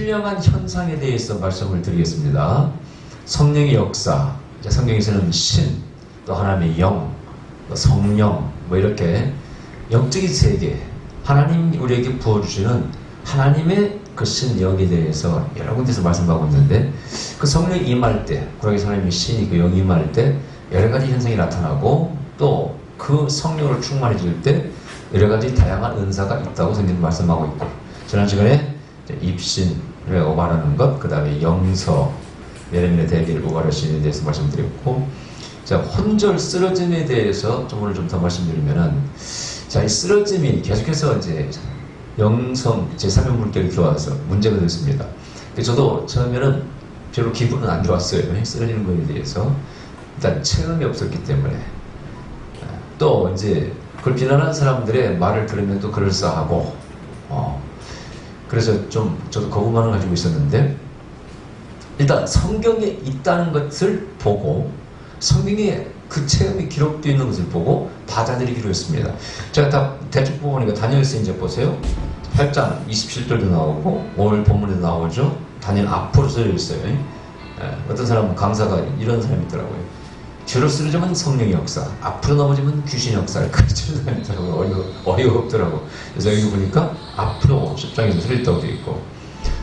신령한 현상에 대해서 말씀을 드리겠습니다. 성령의 역사, 성경에서는 신, 또 하나님의 영, 또 성령, 뭐 이렇게 영적인 세계, 하나님이 우리에게 부어주시는 하나님의 그 신영에 대해서 여러 군데서 말씀하고 있는데, 그 성령이 임할 때, 구약의 하나님의 신이 그 영이 임할 때 여러 가지 현상이 나타나고, 또 그 성령으로 충만해질 때 여러 가지 다양한 은사가 있다고 성경이 말씀하고 있고, 지난 시간에 입신이라고 말하는 것, 그 다음에 영서, 예레미야 대비를 우발할 신에 대해서 말씀드렸고, 자, 혼절 쓰러짐에 대해서 좀 오늘 좀 더 말씀드리면은, 자, 이 쓰러짐이 계속해서 이제 영성 제3의 물결이 들어와서 문제가 됐습니다. 저도 처음에는 별로 기분은 안 좋았어요. 쓰러지는 거에 대해서. 일단 체험이 없었기 때문에. 또 이제 그걸 비난하는 사람들의 말을 들으면 또 그럴싸하고, 그래서 좀 저도 거부감을 가지고 있었는데, 일단 성경에 있다는 것을 보고, 성경에 그 체험이 기록되어 있는 것을 보고 받아들이기로 했습니다. 제가 다 대충 보니까 다니엘서 이제 보세요. 8장 27절도 나오고 오늘 본문에도 나오죠. 다니엘 앞으로 써져 있어요. 어떤 사람은 강사가 이런 사람이 있더라고요. 뒤로 쓰러지면 성령의 역사, 앞으로 넘어지면 귀신 역사를 가르치는 사람이 있더라고요. 어이가 없더라고. 그래서 여기 보니까 앞으로 10장에서 틀렸다고 되어 있고,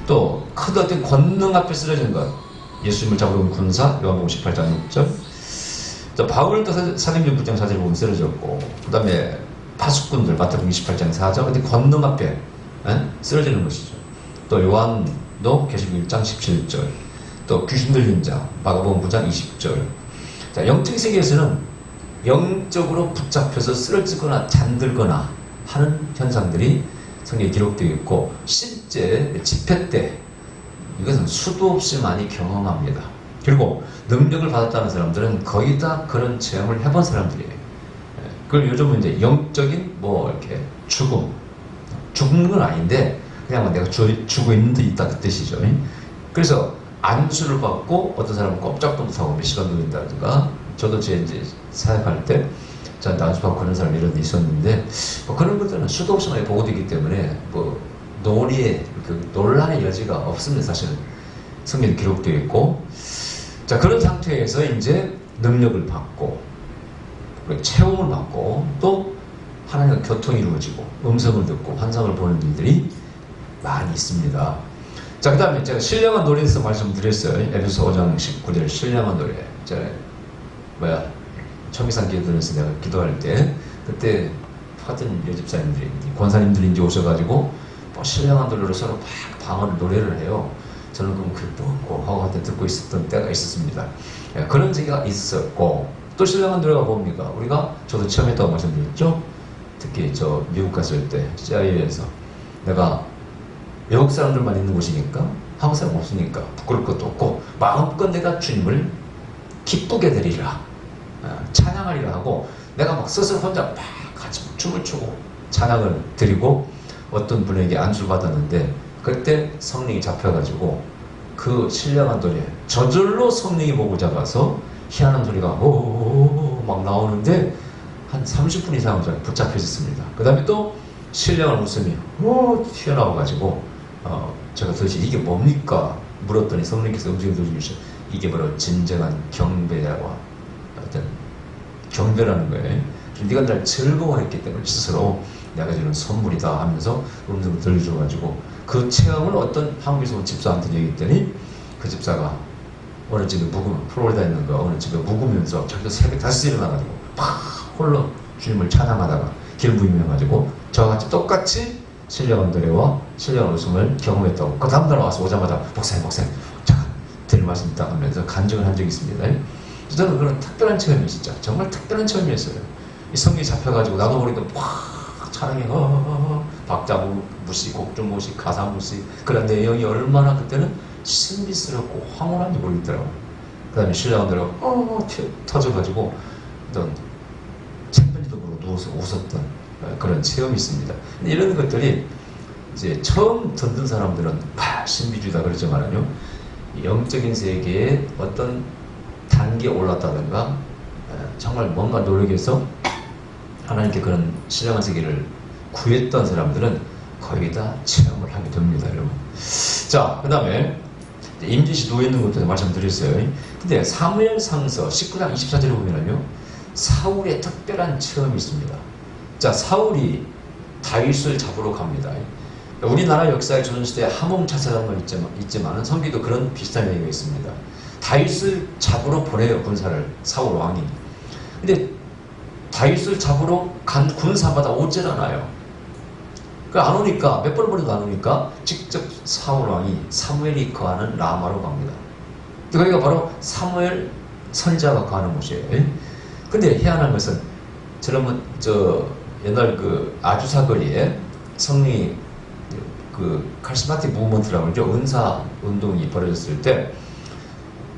또 큰 어떤 권능 앞에 쓰러지는 것, 예수님을 잡으러 온 군사, 요한복음 18장 6절. 또 바울도 사도행전 9장 4절 보면 쓰러졌고, 그 다음에 파수꾼들 마태복음 28장 4절, 근데 권능 앞에 쓰러지는 것이죠. 또 요한도 계시록 1장 17절, 또 귀신 들린 자 마가복음 9장 20절. 자, 영적 세계에서는 영적으로 붙잡혀서 쓰러지거나 잠들거나 하는 현상들이 성경에 기록되어 있고, 실제 집회 때 이것은 수도 없이 많이 경험합니다. 그리고 능력을 받았다는 사람들은 거의 다 그런 체험을 해본 사람들이에요. 그걸 요즘은 이제 영적인 뭐 이렇게 죽는 건 아닌데 그냥 내가 죽어 있는 데 있다 그 뜻이죠. 그래서 안수를 받고 어떤 사람은 꼼짝도 못하고 몇 시간 누린다든가, 저도 제 이제 사역할 때 저한테 안수 받고 그런 사람이 이런 데 있었는데, 뭐 그런 것들은 수도 없이 많이 보고되기 때문에 뭐 논의의 그 논란의 여지가 없습니다. 사실 성경에 기록되어 있고, 자, 그런 상태에서 이제 능력을 받고, 체험을 받고, 또 하나님과 교통이 이루어지고, 음성을 듣고, 환상을 보는 일들이 많이 있습니다. 자, 그 다음에 제가 신령한 노래에 대해서 말씀드렸어요. 에베소 5장 19절 신령한 노래. 제가 청기산 기도에서 내가 기도할 때, 그때 하던 여집사님들이, 권사님들이 이제 오셔가지고, 뭐 신령한 노래로 서로 막 방언을 노래를 해요. 저는 그럼 글도 없고 하고 한테 듣고 있었던 때가 있었습니다. 그런 얘기가 있었고, 또 신령한 노래가 뭡니까? 우리가 저도 체험했다고 말씀드렸죠. 특히 저 미국 갔을 때 CIA에서 내가 외국 사람들만 있는 곳이니까 한국 사람 없으니까 부끄러울 것도 없고 마음껏 내가 주님을 기쁘게 드리라, 찬양하리라 하고, 내가 막 스스로 혼자 막 같이 춤을 추고 찬양을 드리고 어떤 분에게 안수를 받았는데, 그때 성령이 잡혀가지고 그 신령한 노래, 저절로 성령이 목을 잡아서 희한한 소리가 오오오오 막 나오는데 한 30분 이상 붙잡혀졌습니다. 그 다음에 또 신령한 웃음이 튀어나와가지고 제가 도대체 이게 뭡니까? 물었더니 성령께서 음성을 들려주시죠. 이게 바로 진정한 경배와 어떤 경배라는 거예요. 네가 날 즐거워했기 때문에 스스로 내가 주는 선물이다 하면서 음성을 들려줘가지고, 그 체험을 어떤 한국에서 온 집사한테 얘기했더니 그 집사가 어느 집에 플로리다에 있는 거 어느 집에 묵으면서 자기도 새벽 5시에 일어나가지고 막 홀로 주님을 찬양하다가 길부임해가지고 저와 같이 똑같이 신령한 노래와 신령한 웃음을 경험했다고. 그 다음날 와서 오자마자 목사님 잠깐 드릴 말씀 있다 하면서 간증을 한 적이 있습니다. 저는 그런 특별한 체험이 진짜 정말 특별한 체험이었어요. 이 성경이 잡혀가지고 나도 모르게 막 찬양해, 박자 무시, 곡조 무시, 가사 무시, 그런 내용이 얼마나 그때는 신비스럽고 황홀한지 모르겠더라고요. 그 다음에 신령한 노래가 터져가지고 어떤 책변지도 모르고 누워서 웃었던 그런 체험이 있습니다. 이런 것들이 이제 처음 듣는 사람들은 신비주의다 그러지만요, 영적인 세계에 어떤 단계에 올랐다든가 정말 뭔가 노력해서 하나님께 그런 신령한 세계를 구했던 사람들은 거의 다 체험을 하게 됩니다, 여러분. 자, 그 다음에 임진시 누워 있는 것도 말씀드렸어요. 근데 사무엘상서 19장 24절에 보면요, 사울의 특별한 체험이 있습니다. 자, 사울이 다윗을 잡으러 갑니다. 우리나라 역사의 조선시대에 함흥차사라는 건 있지만 성기도 그런 비슷한 얘기가 있습니다. 다윗을 잡으러 보내요, 군사를, 사울 왕이. 근데 다윗을 잡으러 간 군사마다 오질 않아요. 안 오니까, 몇 번 보내도 안 오니까 직접 사울 왕이 사무엘이 거하는 라마로 갑니다. 거기가 바로 사무엘 선지자가 거하는 곳이에요. 근데 희한한 것은, 저러면 옛날 그 아주사 거리에 성리 그 카리스마틱 무브먼트라고 그러죠. 은사 운동이 벌어졌을 때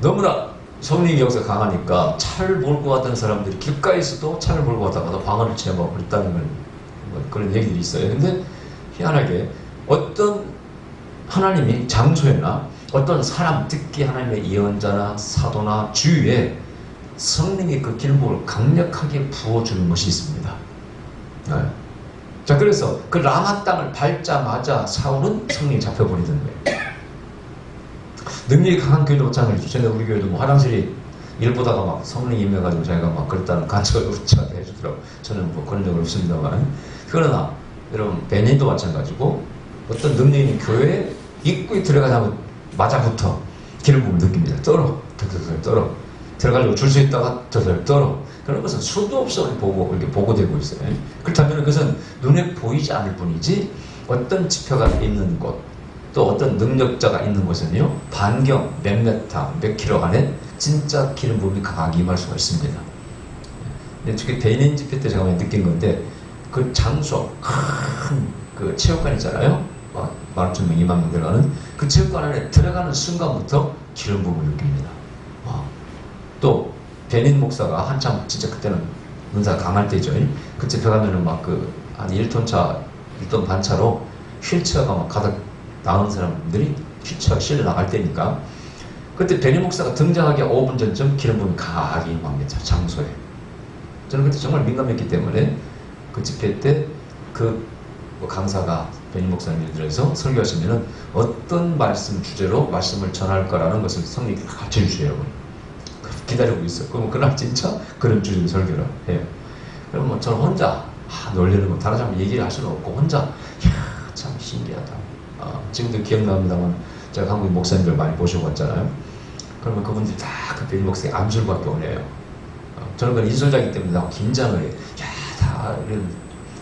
너무나 성리 역사가 강하니까 차를 몰고 왔던 사람들이 길가에서도 차를 몰고 왔다가 방언을 체험하고 그랬다는 걸, 그런 얘기들이 있어요. 근데 희한하게 어떤 하나님이 장소에나 어떤 사람, 특히 하나님의 예언자나 사도나 주위에 성령의 그 기름부을 강력하게 부어주는 것이 있습니다. 네. 자, 그래서 그 라마 땅을 밟자마자 사울은 성령이 잡혀버리던 거예요. 능력이 강한 교회도 마찬가지죠. 전에 우리 교회도 뭐 화장실이 일 보다가 막 성령이 임해가지고 자기가 막 그랬다는 간증을 우리한테 해주더라고요. 저는 뭐 그런 적은 없습니다만. 그러나 여러분, 베닌도 마찬가지고 어떤 능력이 있는 교회 입구에 들어가자마자부터 기름 부음을 느낍니다. 떨어, 떨어. 들어가려고 줄 수 있다가 떨어. 그런 것은 수도 없이 이렇게 보고되고 있어요. 그렇다면 그것은 눈에 보이지 않을 뿐이지, 어떤 지표가 있는 곳, 또 어떤 능력자가 있는 곳은요, 반경 몇 메타, 몇 킬로 안에 진짜 기름 부음이 강하게 임할 수가 있습니다. 근데 특히 베닌 집회 때 제가 느낀 건데, 그 장소, 큰 그 체육관 있잖아요. 15,000명, 2만 명 들어가는 그 체육관 안에 들어가는 순간부터 기름 부음을 느낍니다. 또 베닌 목사가 한참 진짜 그때는 은사가 강할 때죠. 그 집회 가면은 막 한 1톤 차, 1톤 반 차로 휠체어가 막 가득 나온 사람들이 휠체어가 실려 나갈 때니까, 그때 베닌 목사가 등장하기 5분 전쯤 기름 부음이 강하게 임합니다. 장소에. 저는 그때 정말 민감했기 때문에 그 집회 때 강사가 베닌 목사님이 들어서 설교하시면은 어떤 말씀 주제로 말씀을 전할 거라는 것을 성령이 가르쳐 주세요, 여러분. 기다리고 있어. 그럼 그날 진짜 그런 주제로 설교를 해요. 그럼 뭐 저는 혼자 놀리는 거, 다른 사람 얘기를 할 수는 없고 혼자 참 신기하다. 지금도 기억납니다만 제가 한국 목사님들 많이 모시고 왔잖아요. 그러면 그분들이 다 그 베닌 목사의 안술밖에 원해요. 저는 그 인솔자이기 때문에 너무 긴장을 해요. 다 이런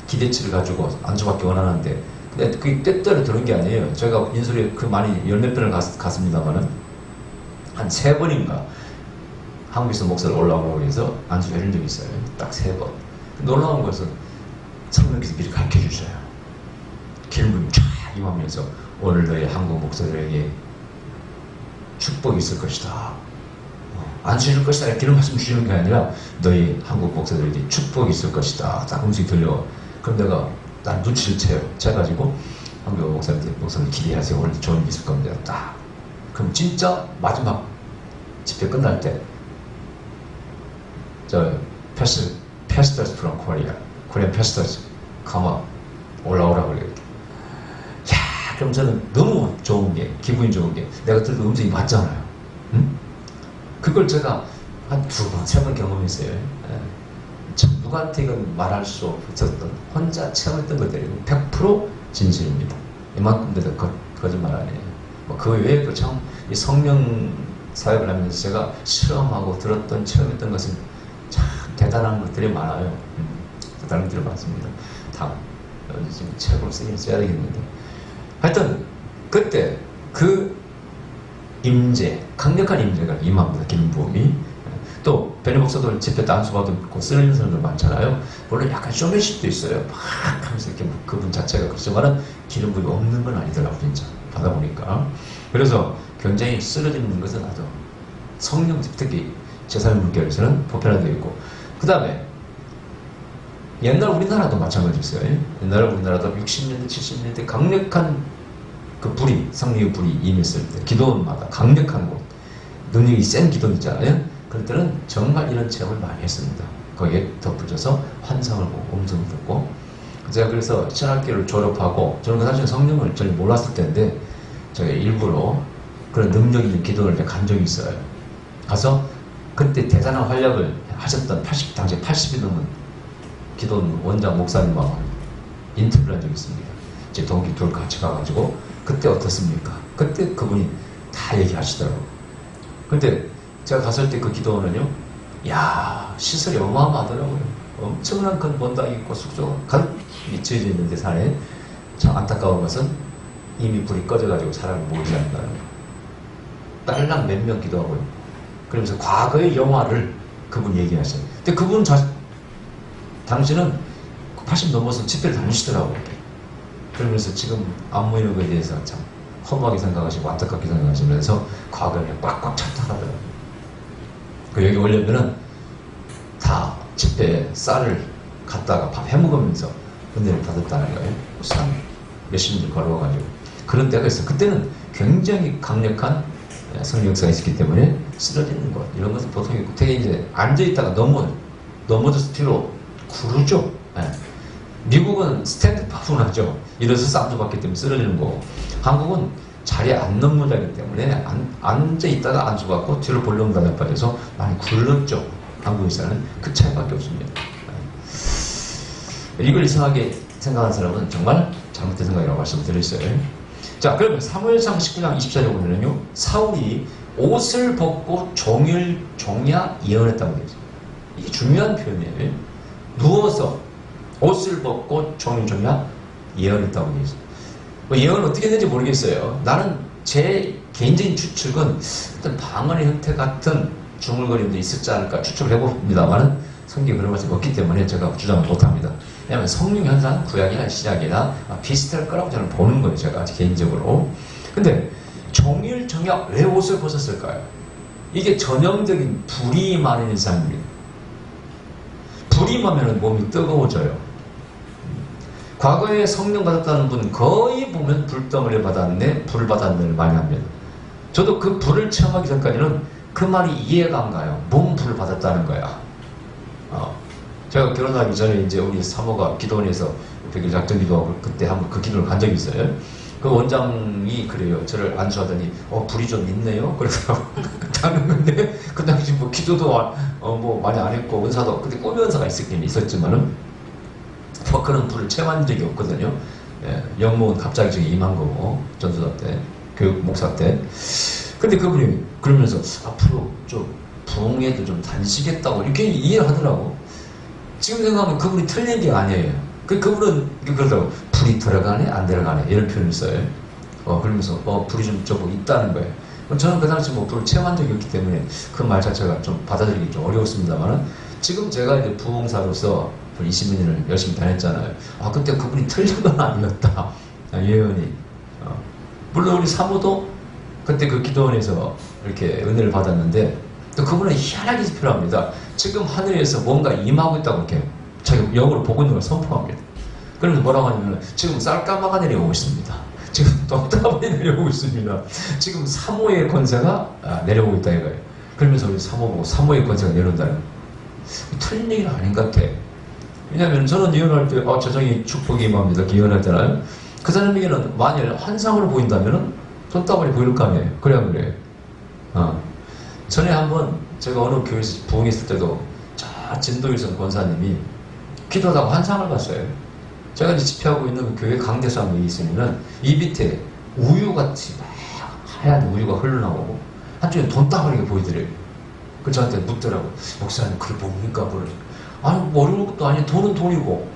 기대치를 가지고 안수밖에 원하는데, 근데 그게 때때로 들은 게 아니에요. 제가 인솔에 많이 열몇 번을 갔습니다만은 한 3번인가 한국에서 목사를 올라오고 해서 안수를 해준 적이 있어요. 딱 3번. 놀라운 것은 성령께서 미리 가르쳐 주셔요. 기름부음이 쫙 임하면서 오늘 너희 한국 목사들에게 축복이 있을 것이다. 안수 해줄 것이다. 기름 말씀 주시는 게 아니라 너희 한국 목사들에게 축복이 있을 것이다. 딱 음식이 들려. 그럼 내가 난 눈치를 채가지고 한국 목사님 기대하세요. 오늘 좋은 일 있을 겁니다. 딱. 그럼 진짜 마지막 집회 끝날 때 pastors from Korea, Korean pastors come up, 올라오라고 그래요. 야, 그럼 저는 너무 좋은 게, 기분이 좋은 게, 내가 들은 음성이 맞잖아요. 응? 그걸 제가 한 2번, 3번 경험했어요. 참, 누구한테 이건 말할 수 없었던, 혼자 체험했던 것들이 100% 진실입니다. 이만큼 돼도 거짓말 아니에요. 그 외에도 참, 이 성령 사역을 하면서 제가 실험하고 들었던, 체험했던 것은 참 대단한 것들이 많아요. 대단한 것들이 많습니다. 다 지금 책으로 써야 되겠는데. 하여튼 그때 그 임재, 강력한 임재가 임합니다. 기름 부음이. 또 베닌 목사도 집회 때 안수 받고 쓰는 사람들 많잖아요. 물론 약간 쇼맨십도 있어요. 막 하면서 이렇게 그분 자체가 그렇지만은 기름 부음이 없는 건 아니더라고, 진짜 받아보니까. 그래서 굉장히 쓰러지는 것은 아주 성령, 특히 제3의 물결에서는 보편화되어 있고, 그 다음에 옛날 우리나라도 마찬가지였어요. 옛날 우리나라도 60년대, 70년대 강력한 그 불이, 성령의 불이 임했을 때, 기도원마다 강력한 곳, 능력이 센 기도 있잖아요. 그럴 때는 정말 이런 체험을 많이 했습니다. 거기에 덧붙여서 환상을 보고, 음성을 듣고. 제가 그래서 신학교를 졸업하고, 저는 사실 성령을 전혀 몰랐을 때인데, 제가 일부러 그런 능력 있는 기도를 간 적이 있어요. 가서 그때 대단한 활약을 하셨던 당시 80이 넘은 기도원 원장 목사님하고 인터뷰를 한 적이 있습니다. 제 동기 둘 같이 가가지고 그때 어떻습니까? 그때 그분이 다 얘기하시더라고요. 근데 제가 갔을 때 그 기도원은요, 야, 시설이 어마어마하더라고요. 엄청난 큰 본당이 있고 숙소가 가득 미쳐져 있는데 산에 참 안타까운 것은 이미 불이 꺼져가지고 사람이 모이지 않는다는 거예요. 딸랑 몇 명 기도하고요. 그러면서 과거의 영화를 그분 얘기하셔요. 근데 그분 당시는 80 넘어서 집회를 다니시더라고요. 그러면서 지금 안 모이는 것에 대해서 참 허무하게 생각하시고 안타깝게 생각하시면서 과거에 꽉꽉 찼다 하더라고요. 여기 오려면은 다 집회에 쌀을 갖다가 밥 해먹으면서 은혜를 받았다는 거예요. 산 몇십 년 걸어가지고. 그런 때가 있어요. 그때는 굉장히 강력한 성령 역사가 있었기 때문에 쓰러지는 것, 이런 것은 보통 있고, 되게 이제 앉아있다가 넘어져서 뒤로 구르죠. 예. 미국은 스탠드 파fun하죠. 일어서 쌈도 받기 때문에 쓰러지는 거고, 한국은 자리에 안 넘어자기 때문에 앉아있다가 안수받고 뒤로 볼륨감에 빠져서 많이 굴렀죠. 한국에서는 그 차이밖에 없습니다. 이걸 이상하게 생각하는 사람은 정말 잘못된 생각이라고 말씀드렸어요. 자, 그러면 사무엘상 19장 24절에 보면은요, 사울이 옷을 벗고 종야 예언했다고 되어 있어요. 이게 중요한 표현이에요. 누워서 옷을 벗고 종야 예언했다고 되어 있어요. 예언을 어떻게 했는지 모르겠어요. 나는 제 개인적인 추측은 어떤 방언의 형태 같은 중얼거림도 있었지 않을까 추측을 해봅니다만은 성경에 그런 말씀이 없기 때문에 제가 주장을 못합니다. 왜냐하면 성령 현상, 구약이나 신약이나 비슷할 거라고 저는 보는 거예요. 제가 개인적으로. 근데 종야 왜 옷을 벗었을까요? 이게 전형적인 불이 임하는 현상입니다. 불이 임하면 몸이 뜨거워져요. 과거에 성령 받았다는 분 거의 보면 불덩어리 받았네, 불 받았네를 많이 합니다. 저도 그 불을 체험하기 전까지는 그 말이 이해가 안 가요. 뭔 불을 받았다는 거야. 제가 결혼하기 전에 이제 우리 사모가 기도원에서 백일 작전 기도하고 그때 한번 그 기도를 간 적이 있어요. 그 원장이 그래요. 저를 안수하더니 불이 좀 있네요. 그래서 가는 건데 그 당시 뭐 기도도 뭐 많이 안 했고 은사도 근데 꿈의 은사가 있었긴 있었지만은 뭐 그런 불을 체험한 적이 없거든요. 예, 영목은 갑자기 저기 임한 거고 전도사 때 교육 목사 때. 근데 그분이 그러면서 앞으로 좀 부흥회도 좀 다니시겠다고 이렇게 이해를 하더라고. 지금 생각하면 그분이 틀린 게 아니에요. 그분은 그러더라고. 불이 들어가네 안 들어가네 이런 표현을 써요. 그러면서 불이 좀 저거 있다는 거예요. 저는 그 당시 뭐 불을 체험한 적이 없기 때문에 그 말 자체가 좀 받아들이기 좀 어려웠습니다만은 지금 제가 이제 부흥사로서 20몇 년을 열심히 다녔잖아요. 그때 그분이 틀린 건 아니었다. 예언이. 물론 우리 사모도 그때 그 기도원에서 이렇게 은혜를 받았는데 또 그분은 희한하게 필요합니다. 지금 하늘에서 뭔가 임하고 있다고 이렇게 자기 역으로 보고 있는 걸 선포합니다. 그러면서 뭐라고 하냐면 지금 쌀까마가 내려오고 있습니다. 지금 떡다발이 내려오고 있습니다. 지금 사모의 권세가 내려오고 있다 이거예요. 그러면서 우리 사모 보고 사모의 권세가 내려온다는 거예요. 틀린 얘기는 아닌 것 같아. 왜냐하면 저는 예언할 때 저정이 축복이 임합니다. 이렇게 예언하잖아요. 그 사람에게는 만일 환상으로 보인다면은 손다발이 보일 거 아니에요. 그래요. 전에 한번 제가 어느 교회에서 부흥했을 때도 저 진도일성 권사님이 기도하다가 환상을 봤어요. 제가 이제 집회하고 있는 그 교회 강대수 한번 있으면은 이 밑에 우유같이 막 하얀 우유가 흘러나오고 한쪽에 돈다발이 보이더래요. 그 저한테 묻더라고. 목사님 그게 뭡니까? 그래. 뭐 어려운 것도 아니에요. 돈은 돈이고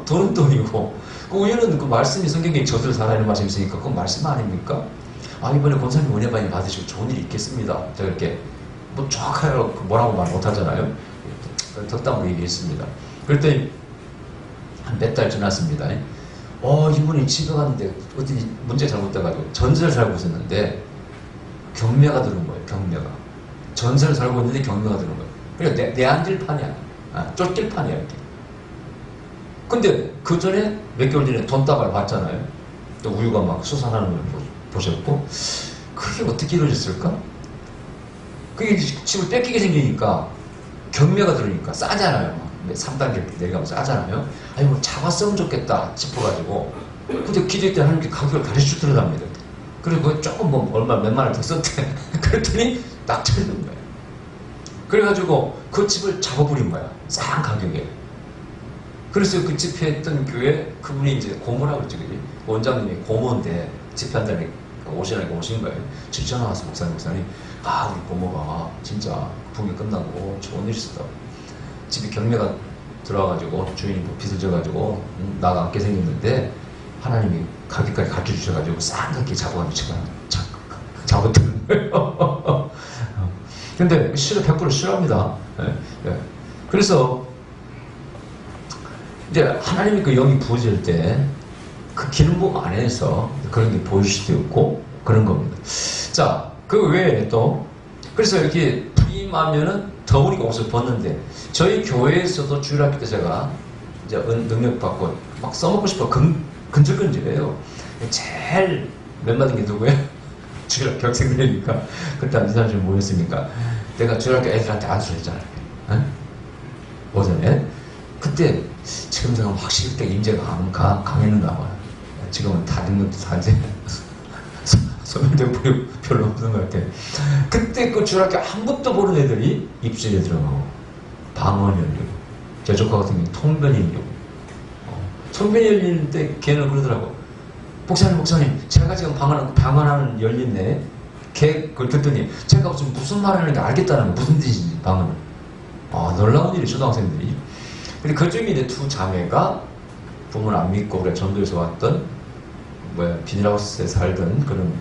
돈은 돈이고 그 우유는 그 말씀이 성경에 저들 살아있는 말씀이 있으니까 그건 말씀 아닙니까? 이번에 권사님 은혜 많이 받으시고 좋은 일이 있겠습니다. 제가 이렇게 뭐 정확하게 뭐라고 말 못하잖아요. 덕담으로 얘기했습니다. 그랬더니 한 몇 달 지났습니다. 이분이 집에 갔는데 어디 문제 잘못돼가지고 전세를 살고 있었는데 경매가 들은 거예요. 경매가. 전세를 살고 있는데 경매가 들은 거예요. 그러니까 내 앉을 판이야. 쫓길 판이야 이렇게. 근데 그 전에 몇 개월 전에 돈다발 봤잖아요. 또 우유가 막 솟아나는 걸 보셨고 그게 어떻게 이루어졌을까? 그게 집을 뺏기게 생기니까 경매가 들으니까 싸잖아요. 3단계 내려가면 싸잖아요. 뭐 작았으면 좋겠다 싶어가지고 근데 기대 때 하나님께 가격을 가르쳐 주더랍니다. 그리고 조금 뭐 얼마 몇만 원 더 썼대. 그랬더니 낙찰된 거야. 그래가지고 그 집을 잡아버린 거야. 싼 가격에. 그래서 그 집회했던 교회 그분이 이제 고모라고 그랬지, 그지? 원장님이 고모인데 집회한다니 오시라니까 오신 거예요. 집 전화 와서 목사님, 아 우리 고모가 진짜 부흥이 끝나고 좋은 일 있었다고. 집이 경매가 들어와가지고 주인이 뭐 빚을 져가지고 나가 앉게 생겼는데 하나님이 가격까지 가르쳐주셔가지고 싼 가격에 잡아가지고 잡았던 거예요. 근데 100% 싫어합니다. 예, 예. 그래서 이제 하나님이 그 영이 부어질 때 그 기름 부음 안에서 그런 게 보일 수도 있고 그런 겁니다. 자, 그 외에 또 그래서 이렇게 부임하면은 더 우리가 옷을 벗는데 저희 교회에서도 주일학교 때 제가 이제 능력 받고 막 써먹고 싶어 근질근질해요. 제일 몇 맞은 게 누구예요? 주일학교 학생들이니까 그때 한 2, 30명 모였으니까 내가 주일학교 애들한테 안수를 했잖아요. 응? 오전에 그때 지금 생각하면 확실히 그때 임재가 강했는가 봐요. 지금은 다 능력도 다 이제 소멸되고 별로 없는 것 같아. 그때 그 주일학교 아무것도 모르는 애들이 입실에 들어가고 방언이 열리고 제 조카 같은 경우는 통변이 열리고 통변이 열리는 때 걔는 그러더라고. 목사님 제가 지금 방언하는 열린네. 걔 그걸 듣더니 제가 무슨 말 하는지 알겠다는 거 무슨 뜻인지 방언을. 놀라운 일이 초등학생들이. 근데 그 중에 이제 두 자매가 부모를 안 믿고 그래 전도에서 왔던 비닐하우스에 살던 그런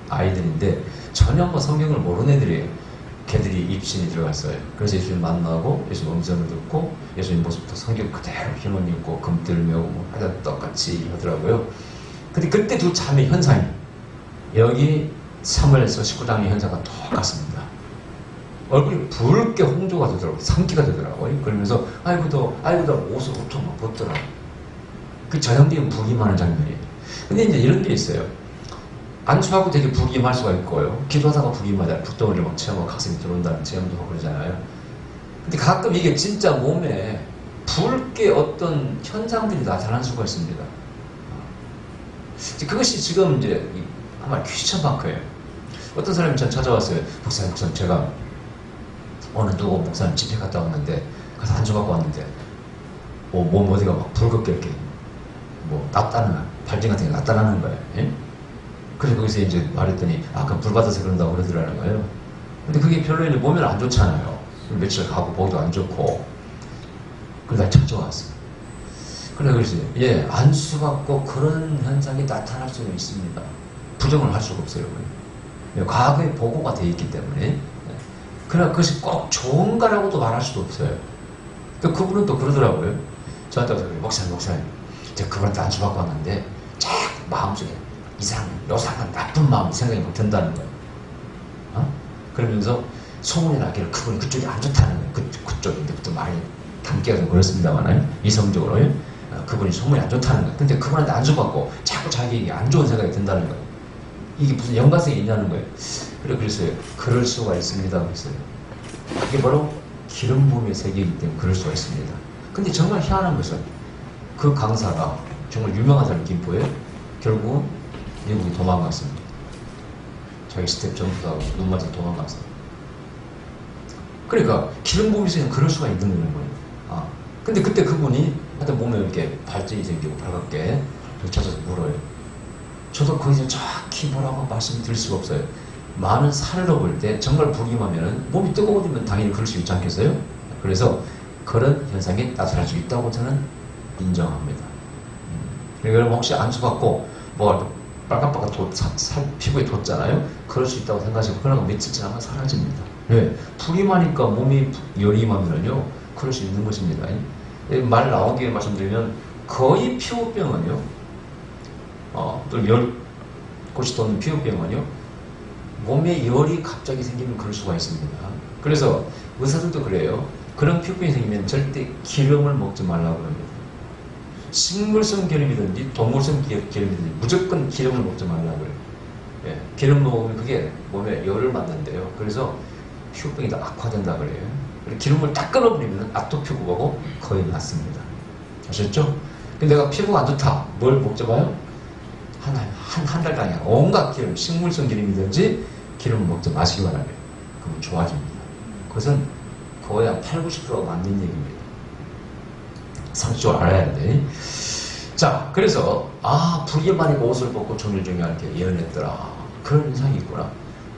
아이들인데 전혀 뭐 성경을 모르는 애들이에요. 걔들이 입신이 들어갔어요. 그래서 예수님 만나고 예수님 음성을 듣고 예수님 모습부터 성경 그대로 흰옷 입고 금들 메고 뭐 하여튼 똑같이 하더라고요. 근데 그때 두 자매 현상이 여기 사무엘서 19장의 현상과 똑같습니다. 얼굴이 붉게 홍조가 되더라고요. 상기가 되더라고요. 그러면서 아이고 나 옷을 엄청 막 벗더라. 그 전형적인 부임하는 장면이에요. 근데 이제 이런 게 있어요. 안수하고 되게 부임할 수가 있고요. 기도하다가 부임하잖아요. 붓덩어리를 막 체험하고 가슴이 들어온다는 체험도 하고 그러잖아요. 근데 가끔 이게 진짜 몸에 붉게 어떤 현상들이 나타날 수가 있습니다. 그것이 지금 이제 아마 퀴스천 마크예요. 어떤 사람이 전 찾아왔어요. 목사님 제가 오늘 누구 목사님 집회 갔다 왔는데 가서 안수 받고 왔는데 몸 어디가 막 붉게 이렇게 뭐 났다는 발진 같은 게 나타나는 거예요. 예? 그래서 거기서 이제 말했더니 그럼 불 받아서 그런다고 그러더라는 거예요. 근데 그게 별로 이제 몸에는 안 좋잖아요. 며칠 가고 보기도 안 좋고. 그래서 날 찾아왔어요. 그래서 안수 받고 그런 현상이 나타날 수는 있습니다. 부정을 할 수가 없어요. 과거에 보고가 돼 있기 때문에. 그러나 그것이 꼭 좋은가라고도 말할 수도 없어요. 또 그분은 또 그러더라고요. 저한테 와서 목사님 제가 그분한테 안수 받고 왔는데 자꾸 마음속에 요상한 나쁜 마음 생각이 막 든다는 거예요. 그러면서 소문이 나기를 그분이 그쪽이 안 좋다는 거예요. 그쪽인데부터 많이 담기가 좀 그렇습니다만 이성적으로 그분이 소문이 안 좋다는 거예요. 근데 그분한테 안수 받고 자꾸 자기에게 안 좋은 생각이 든다는 거예요. 이게 무슨 연관성이 있냐는 거예요. 그랬어요. 그럴 수가 있습니다. 그랬어요. 이게 바로 기름 부음의 세계이기 때문에 그럴 수가 있습니다. 근데 정말 희한한 것은 그 강사가 정말 유명한 사람 김포에 결국은 미국에 도망갔습니다. 자기 스텝 전부 다 눈 맞아 도망갔어요. 그러니까 기름 부음이 있으면 그럴 수가 있는 거예요. 근데 그때 그분이 하여튼 몸에 이렇게 발진이 생기고 발갑게 찾아서 물어요. 저도 거기서 정확히 뭐라고 말씀드릴 수가 없어요. 많은 살을 먹을 때 정말 부임하면 몸이 뜨거워지면 당연히 그럴 수 있지 않겠어요? 그래서 그런 현상이 나타날 수 있다고 저는 인정합니다. 그러니까 혹시 안수받고 빨갛빨갛 피부에 돋잖아요? 그럴 수 있다고 생각하시고 그러나 며칠 지나면 사라집니다. 왜? 부임하니까 몸이 열이 임하면요 그럴 수 있는 것입니다. 말 나온 김에 말씀드리면 거의 피부병은요 또 열꽃이 돋는 피부병은요 몸에 열이 갑자기 생기면 그럴 수가 있습니다. 그래서 의사들도 그래요. 그런 피부병이 생기면 절대 기름을 먹지 말라고 합니다. 식물성 기름이든지 동물성 기름이든지 무조건 기름을 먹지 말라고 해요. 기름 먹으면 그게 몸에 열을 맞는데요. 그래서 피부병이 더 악화된다 그래요. 기름을 딱 끊어버리면 아토피고하고 거의 낫습니다. 아셨죠? 근데 내가 피부가 안 좋다. 뭘 먹자봐요? 한 달당에 온갖 기름, 식물성 기름이든지 기름을 먹지 마시기 바랍니다. 그러면 좋아집니다. 그것은 거의 한 80~90%가 맞는 얘기입니다. 상식적으로 알아야 돼. 자, 그래서 불의만 입고 옷을 벗고 정일정리할 때 예언했더라. 그런 현상이 있구나.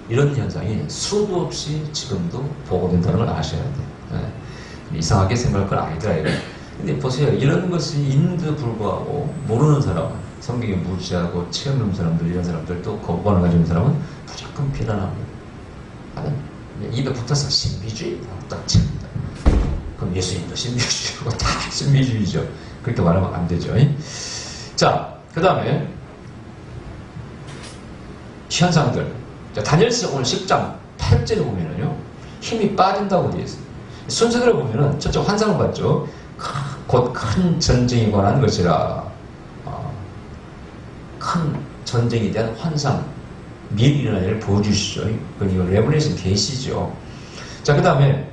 이런 현상이 수도 없이 지금도 보고된다는 걸 아셔야 돼요. 네. 이상하게 생각할 건 아니더라. 이거. 근데 보세요. 이런 것이 있는데도 불구하고 모르는 사람은, 성경에 무지하고 체험 없는 사람들, 이런 사람들도 거부감을 가지는 사람은 무조건 비난합니다. 입에 붙어서 신비주의 하고 딱 칩니다. 그럼 예수님도 신비주의고 다 신비주의죠. 그렇게 말하면 안 되죠. 자, 그 다음에 현상들. 자, 다니엘서 오늘 10장 8절에 보면은요, 힘이 빠진다고 되어 있어요. 순서대로 보면은 저쪽 환상을 봤죠. 곧 큰 전쟁이 관한 것이라. 큰 전쟁에 대한 환상, 미리 일어날 일을 보여주시죠. 이거 레블레이션 계시죠. 자, 그 다음에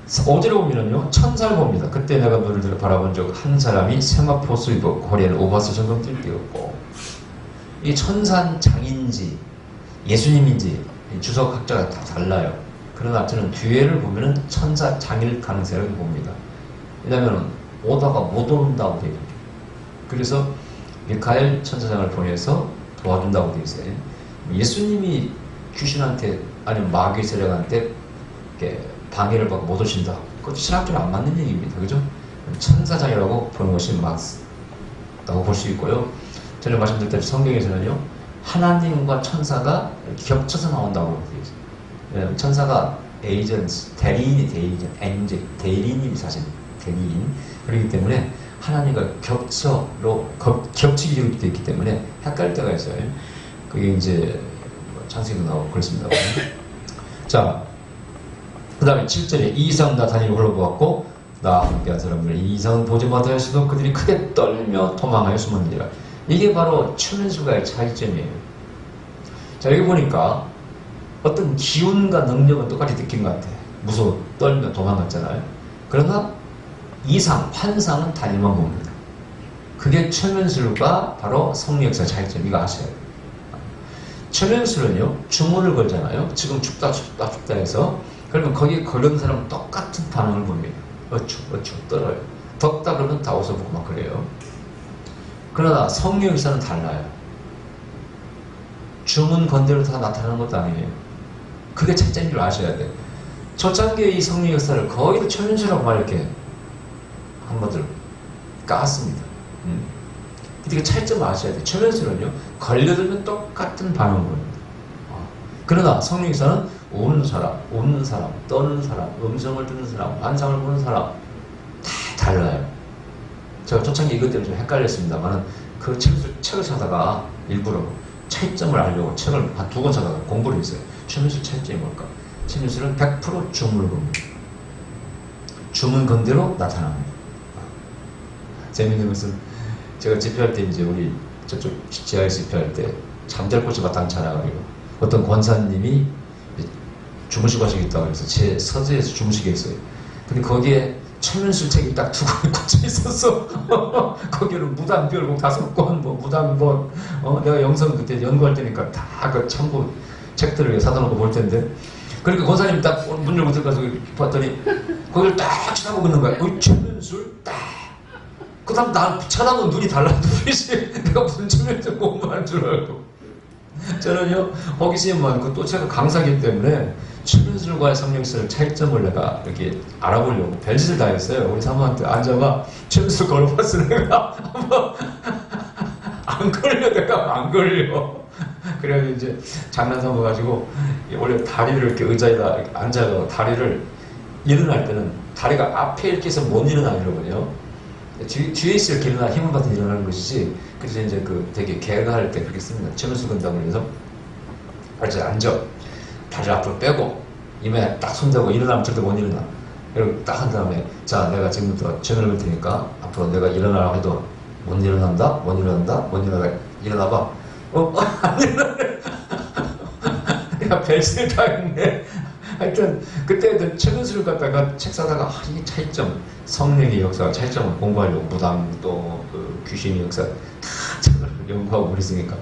5절에 보면은요, 천사를 봅니다. 그때 내가 너를 바라본 적 한 사람이 세마포스 입었고 허리에는 오바스 정금띠를 띄었고. 이 천사는 장인지 예수님인지 주석 각자가 다 달라요. 그러나 저는 뒤에를 보면은 천사 장일 가능성을 봅니다. 왜냐하면 오다가 못 온다고 되어 있죠. 그래서 미카엘 천사장을 보내서 도와준다고 되어 있어요. 예수님이 귀신한테 아니면 마귀 세력한테 방해를 받고 못 오신다. 그것도 신학적으로 안 맞는 얘기입니다. 그죠? 천사장이라고 보는 것이 맞다고 볼 수 있고요. 전에 말씀드렸다시피 성경에서는요, 하나님과 천사가 겹쳐서 나온다고 되어 있어요. 천사가 에이전트, 대리인이 대리인이 사실 대리인. 그렇기 때문에 하나님과 겹치기 이루어져 있기 때문에 헷갈릴 때가 있어요. 그게 이제 창세기도 나오고 그렇습니다. 자, 그 다음에 7절에 이 이상 나 다니엘 홀로보았고 나 함께한 사람들 이 이상은 보지 못하였으도 그들이 크게 떨며 도망하여 숨었느니라. 이게 바로 최면술과의 차이점이에요. 자, 여기 보니까 어떤 기운과 능력은 똑같이 느낀 것 같아. 무서워 떨며 도망갔잖아요. 그러나 이상, 환상은 다니엘만 봅니다. 그게 최면술과 바로 성리역사의 차이점. 이거 아셔야 돼요. 최면술은요, 주문을 걸잖아요. 지금 춥다 해서. 그러면 거기에 걸은 사람은 똑같은 반응을 봅니다. 어쭈 떨어요. 덥다 그러면 다 웃어보고 막 그래요. 그러나 성령역사는 달라요. 주문 건대로 다 나타나는 것도 아니에요. 그게 차이점인 줄 아셔야 돼요. 초창기의 이 성령역사를 거의 다 최면술하고 막 이렇게 한마디로 깠습니다. 그러니까 차이점을 아셔야 돼요. 최면술은요, 걸려들면 똑같은 반응을 봅니다. 그러나 성령역사는 우는 사람, 웃는 사람, 떠는 사람, 음성을 듣는 사람, 환상을 보는 사람 다 달라요. 제가 초창기 이것 때문에 좀 헷갈렸습니다만 그 책을 사다가 일부러 차이점을 알려고 책을 한 2권 사다가 공부를 했어요. 최면술 차이점이 뭘까? 최면술은 100% 주문을 봅니다. 주문 건대로 나타납니다. 재밌는 것은 제가 집회할 때 이제 우리 저쪽 지하에서 집회할 때 잠잘꽃이 마땅치 않아가지고 어떤 권사님이 주무시고 하시겠다고 해서 제 서재에서 주무시게 했어요. 근데 거기에 최면술 책이 딱 2권이 꽂혀 있었어. 거기는 무당별곡 5권, 무당본, 내가 영성 그때 연구할 때니까 다 그 참고 책들을 사다 놓고 볼 텐데. 그러니까 권사님이 딱 문 열고 들어가서 봤더니 거기를 딱 쳐다보고 있는 거야. 최면술 딱. 그 다음 나 쳐다보면 눈이 달라. 눈이 내가 무슨 최면술 공부하는 줄 알고. 저는요, 호기심이 많고 또 제가 강사기 때문에 최면술과의 성령술 차이점을 내가 이렇게 알아보려고 별짓을 다 했어요. 우리 사모한테 앉아봐. 최면술 걸어봤어. 내가 안 걸려. 내가 안 걸려. 그래가지고 이제 장난 삼아가지고 원래 다리를 이렇게 의자에다 이렇게 앉아서 다리를 일어날 때는 다리가 앞에 이렇게 해서 못 일어나려거든요. 뒤에 있을 이렇게 일어나 힘을 받아 일어나는 것이지. 그래서 이제 그 되게 개가할 때 그렇게 씁니다. 최면술 건다고 해서 발자에 앉아. 다리를 앞으로 빼고 이마에 딱 손대고 일어나면 절대 못 일어나. 그리고 딱 한 다음에 자, 내가 지금부터 최면을 걸 테니까 앞으로 내가 일어나라고 해도 못 일어난다? 못 일어난다? 못 일어나. 일어나봐. 안 일어나네. 내가 별짓을 다 했네. 하여튼 그때 최면술을 갖다가 책 사다가 이 차이점, 성령의 역사 차이점을 공부하려고 무당 또 그 귀신의 역사 다 연구하고 그랬으니까.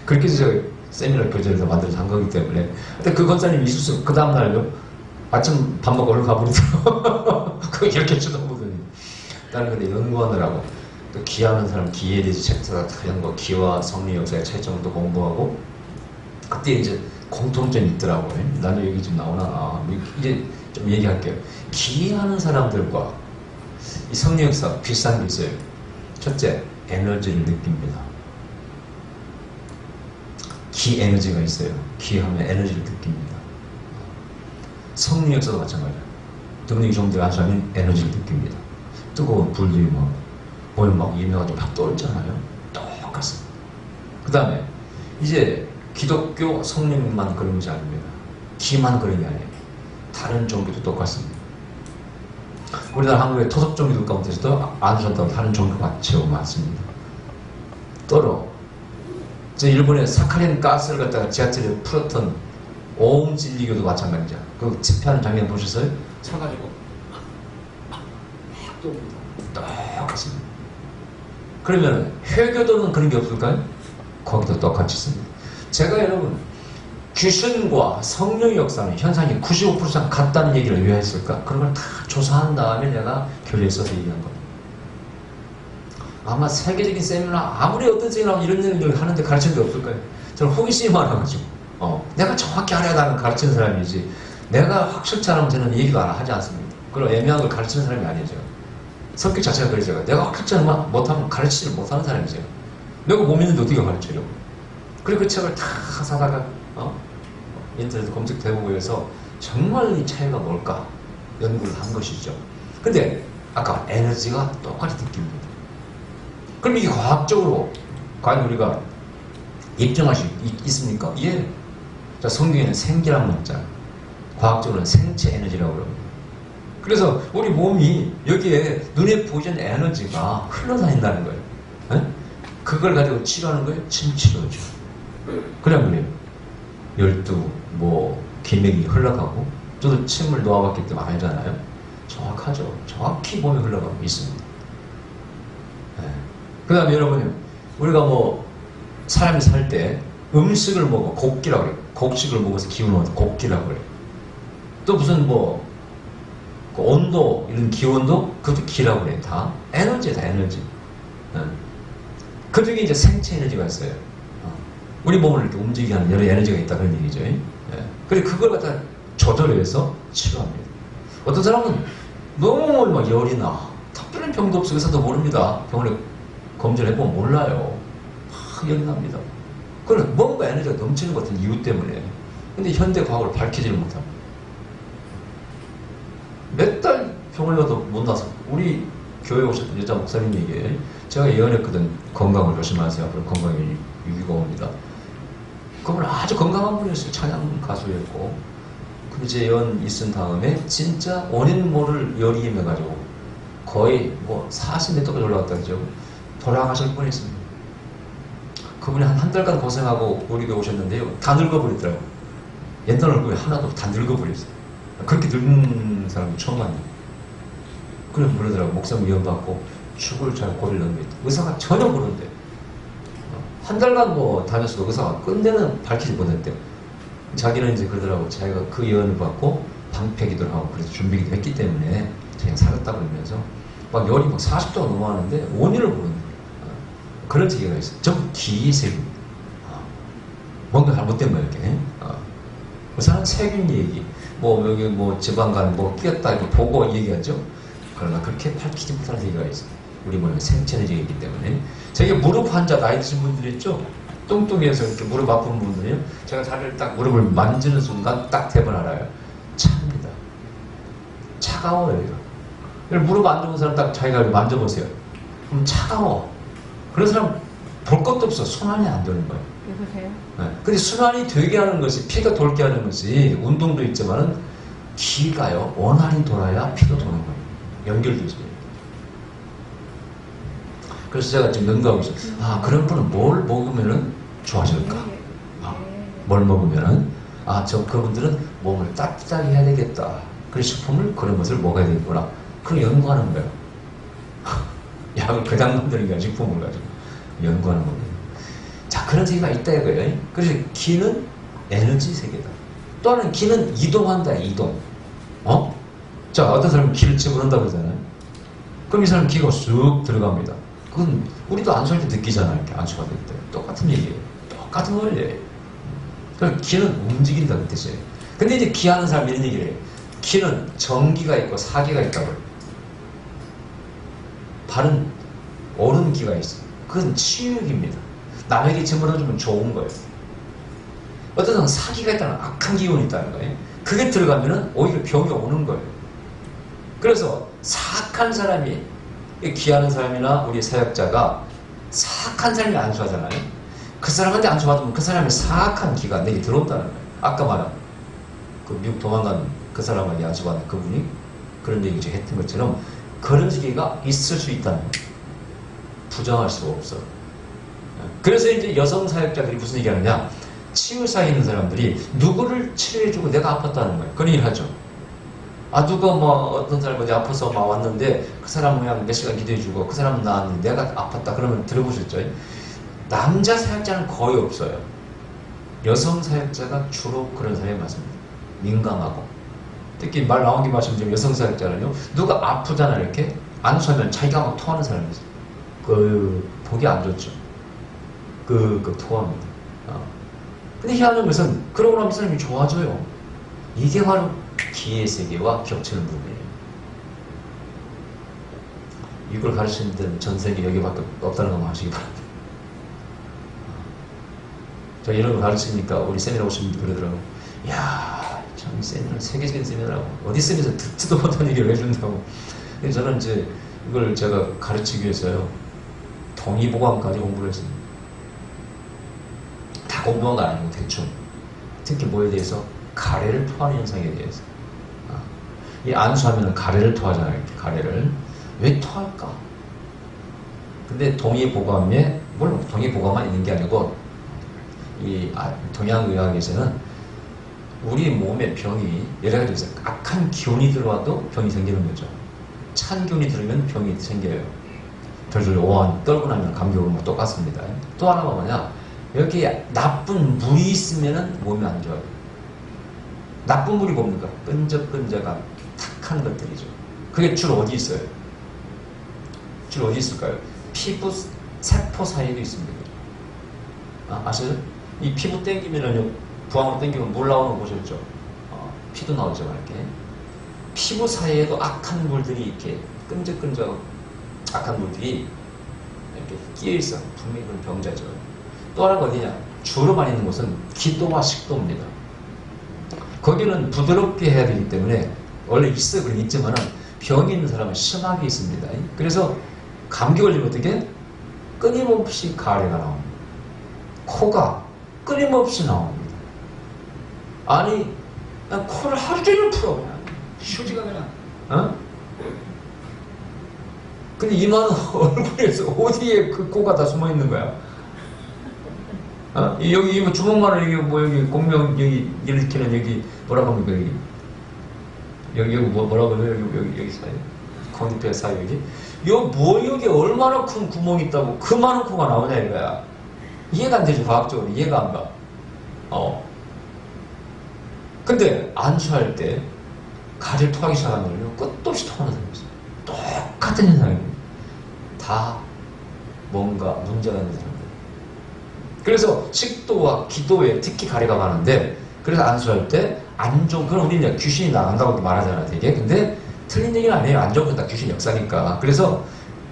그렇게 해서 제가 세미나 교재를 만들어서 한 거기 때문에. 근데 그 권사님 있었어요. 그 다음날요. 아침 밥 먹고 얼른 가버리더라고. 그거 이렇게 쳐다보더니. 나는 근데 연구하느라고. 또 기하는 사람, 기에 대해서 책사가 다양한 거, 기와 성리 역사의 차이점도 공부하고. 그때 이제 공통점이 있더라고요. 나는 여기 좀 나오나. 이제 좀 얘기할게요. 기하는 사람들과 이 성리 역사 비슷한 게 있어요. 첫째, 에너지를 느낍니다. 기 에너지가 있어요. 기하면 에너지를 느낍니다. 성리 역사도 마찬가지예요. 능력이 좀 더 하시면 에너지를 느낍니다. 뜨거운 불도 막 몸이 막 예명하고 막 떨잖아요. 똑같습니다. 그 다음에 이제 기독교 성령만 그런 것이 아닙니다. 기만 그런 게 아니에요. 다른 종교도 똑같습니다. 우리나라 한국의 토속 종교들 가운데서도 안수한다고 다른 종교가 제법 많습니다. 또로 저 일본의 사카린 가스를 갖다가 지하철에 풀었던 오음 진리교도 마찬가지죠. 그 집회하는 장면 보셨어요? 서가지고 막 똑같습니다. 그러면 회교도는 그런 게 없을까요? 거기도 똑같이 있습니다. 제가 여러분 귀신과 성령의 역사는 현상이 95% 이상 같다는 얘기를 왜 했을까? 그런 걸 다 조사한 다음에 내가 교리에 써서 얘기한 겁니다. 아마 세계적인 세미나 아무리 어떤 세미나 이런 얘기를 하는데 가르치는 게 없을까요? 저는 호기심이 많아가지고 내가 정확히 알아야 나는 가르치는 사람이지 내가 확실치 않으면 저는 얘기도 하지 않습니다. 그런 애매한 걸 가르치는 사람이 아니죠. 성격 자체가 그러죠. 내가 확실치 않으면 못하면 가르치지 못하는 사람이죠. 내가 못 믿는데 어떻게 가르치려고. 그리고 그 책을 다 사다가 인터넷 검색해보고 해서 정말 이 차이가 뭘까 연구를 한 것이죠. 근데 아까 에너지가 똑같이 느낍니다. 그럼 이게 과학적으로 과연 우리가 입증할 수 있습니까? 예. 자, 성경에는 생기란 문자, 과학적으로는 생체 에너지라고 그럽니다. 그래서 우리 몸이 여기에 눈에 보이지 않는 에너지가 흘러다닌다는 거예요. 에? 그걸 가지고 치료하는 거예요? 침치료죠. 그래 그래요. 열두, 기맥이 흘러가고 저도 침을 놓아봤기 때문에 알잖아요. 정확하죠. 정확히 몸에 흘러가고 있습니다. 그 다음에 여러분 우리가 사람이 살 때 음식을 먹어 곡기라고 그래요. 곡식을 먹어서 기운을 얻어 곡기라고 그래요. 또 무슨 그 온도 이런 기온도 그것도 기라고 그래요. 다 에너지다 에너지. 그 중에 이제 생체 에너지가 있어요. 우리 몸을 이렇게 움직이게 하는 여러 에너지가 있다 그런 얘기죠. 그래 그걸 갖다 조절해서 치료합니다. 어떤 사람은 너무 막 열이 나 특별한 병도 없어 의사도 모릅니다. 병원에 검진을 해보면 몰라요. 막 열이 납니다. 그건 뭔가 에너지가 넘치는 것 같은 이유 때문에. 근데 현대 과학으로 밝히지를 못합니다. 몇 달 병원에 가도 못 나서 우리 교회에 오셨던 여자 목사님에게 제가 예언했거든. 건강을 조심하세요. 앞으로 건강이 위기가 옵니다. 그분 아주 건강한 분이었어요. 찬양 가수였고. 근데 제 예언 있은 다음에 진짜 원인 모를 열이 임해가지고 거의 40m까지 올라갔다 그죠. 돌아가실 뻔했습니다. 그분이 한 달간 고생하고 우리 교회 오셨는데요. 다 늙어버리더라고요. 옛날 얼굴이 하나도 다 늙어버렸어요. 그렇게 늙은 사람이 처음 만나요. 그래 그러더라고요. 목사님 위험 받고 죽을 잘 고비를 넘겼다. 의사가 전혀 모르는데 한 달간 다녔어도 의사가 끝내는 밝히지 못했대요. 자기는 이제 그러더라고. 자기가 그 예언을 받고 방패기도를 하고 그래서 준비기도 했기 때문에 자기가 살았다고 그러면서 막 열이 40도가 넘어가는데 원인을 모르는 그런 얘기가 있어요. 전부 기세입니다. 뭔가 잘못된 거예요, 이렇게. 사람 세균 얘기, 여기 지방간 끼었다 이렇게 보고 얘기하죠. 그러나 그렇게 밝히지 못하는 얘기가 있어요. 우리 몸에 생체 에너지가 있기 때문에. 제게 무릎 환자 나이 드신 분들 있죠? 뚱뚱해서 이렇게 무릎 아픈 분들이요. 제가 다리를 딱 무릎을 만지는 순간 딱 대번 알아요. 찹니다. 차가워요, 이거. 무릎 안 좋은 사람 딱 자기가 만져보세요. 그럼 차가워. 그런 사람 볼 것도 없어. 순환이 안 되는 거예요. 여보세요? 네. 근데 순환이 되게 하는 것이, 피가 돌게 하는 것이, 운동도 있지만은, 기가요, 원활히 돌아야 피도 도는 거예요. 연결되어 있어요. 그래서 제가 지금 연구하고 있어요. 그런 분은 뭘 먹으면은 좋아질까? 뭘 먹으면은, 그분들은 몸을 따뜻하게 해야 되겠다. 그래서 식품을 그런 것을 먹어야 되겠구나. 그걸 연구하는 거예요. 약을 그냥 만드는 게 아니라 식품을 가지고 연구하는 겁니다. 그런 세계가 있다 이거예요. 그래서 기는 에너지 세계다. 또 하나는 기는 이동한다, 이동. 자, 어떤 사람은 기를 집어넣는다고 그러잖아요. 그럼 이 사람은 기가 쑥 들어갑니다. 그건 우리도 안수할 때 느끼잖아요. 이렇게 안수가 될 때. 똑같은 얘기예요. 똑같은 원리예요. 그러니까 기는 움직인다 그 뜻이에요. 근데 이제 기하는 사람이 이런 얘기를 해요. 기는 정기가 있고 사기가 있다고 해요. 바른 옳은 기가 있어요. 그건 치유기입니다. 남에게 집어넣어주면 좋은 거예요. 어떤 사람은 사기가 있다는 악한 기운이 있다는 거예요. 그게 들어가면은 오히려 병이 오는 거예요. 그래서 사악한 사람이, 기하는 사람이나 우리 사역자가 사악한 사람이 안수하잖아요. 그 사람한테 안수받으면 그 사람의 사악한 기가 내게 들어온다는 거예요. 아까 말한 그 미국 도망간 그 사람에게 안수받은 그분이 그런 얘기 했던 것처럼 그런 시기가 있을 수 있다는 거예요. 부정할 수가 없어. 그래서 이제 여성 사역자들이 무슨 얘기 하느냐, 치유사에 있는 사람들이 누구를 치료해주고 내가 아팠다는 거예요. 그런 얘기를 하죠. 누가 어떤 사람이 어디 아파서 왔는데 그 사람은 그냥 몇 시간 기도해주고 그 사람은 나았는데 내가 아팠다 그러면 들어보셨죠? 남자 사역자는 거의 없어요. 여성 사역자가 주로 그런 사람이 많습니다. 민감하고. 특히 말 나온 게 말씀드리면 여성 사역자는요, 누가 아프잖아 이렇게 안수하면 자기가 막 토하는 사람이 있어요. 보기 안 좋죠. 토합니다. 근데 희한한 것은 그러고 나면 이 사람이 좋아져요. 이게 바로 기의 세계와 겹치는 부분이에요. 이걸 가르치는 데는 전 세계 여기밖에 없다는 것만 아시기 바랍니다. 저 이런 거 가르치니까 우리 세미나 오신 분들 그러더라고요. 이야, 참 세미나 세계적인 세미나라고 어디 세미나에서 듣지도 못한 얘기를 해준다고. 그래서 저는 이제 이걸 제가 가르치기 위해서요, 동의보감까지 공부를 했습니다. 다 공부한 거 아니고 대충. 특히 뭐에 대해서? 가래를 토하는 현상에 대해서. 이 안수하면 가래를 토하잖아요. 이렇게 가래를. 왜 토할까? 근데 동의보감에, 물론 동의보감만 있는 게 아니고 이 동양의학에서는 우리 몸에 병이 여러 가지 있어요. 악한 기운이 들어와도 병이 생기는 거죠. 찬 기운이 들으면 병이 생겨요. 덜덜 오한 떨고 나면 감기 오는 거 똑같습니다. 또 하나가 뭐냐, 여기에 나쁜 물이 있으면 몸이 안 좋아요. 나쁜 물이 뭡니까? 끈적끈적한 탁한 것들이죠. 그게 주로 어디 있어요? 주로 어디 있을까요? 피부 세포 사이에도 있습니다. 아시죠? 이 피부 땡기면은요, 부항으로 땡기면 물 나오는 거 보셨죠? 피도 나오죠, 이렇게. 피부 사이에도 악한 물들이 이렇게 끈적끈적 악한 물들이 이렇게 끼어있어. 분명히 그런 병자죠. 또 하나가 어디냐? 주로 많이 있는 곳은 기도와 식도입니다. 거기는 부드럽게 해야 되기 때문에 원래 있어 그런 있지만은 병이 있는 사람은 심하게 있습니다. 그래서 감기 걸리면 어떻게? 끊임없이 가래가 나옵니다. 코가 끊임없이 나옵니다. 아니, 난 코를 하루 종일 풀어 그냥 휴지가 그냥. 근데 이만한 얼굴에서 어디에 그 코가 다 숨어 있는 거야? 여기 뭐 주먹만한 여기 여기 공명 여기 일으키는 여기 뭐라고 합니까 여기 뭐라고 하면 여기 사이 콘디페 사이 여기 여기 얼마나 큰 구멍이 있다고 그 많은 코가 나오냐 이거야. 이해가 안 되죠. 과학적으로 이해가 안 가. 근데 안수할 때 가래를 토하기 시작하면요 끝도 없이 토하는 사람이 있어요. 똑같은 현상입니다. 다 뭔가 문제가 있는 사람들. 그래서 식도와 기도에 특히 가래가 많은데, 그래서 안수할 때 안 좋은, 그럼 우리 이제 귀신이 나간다고 말하잖아 되게. 근데 틀린 얘기는 아니에요. 안 좋은 건 다 귀신 역사니까. 그래서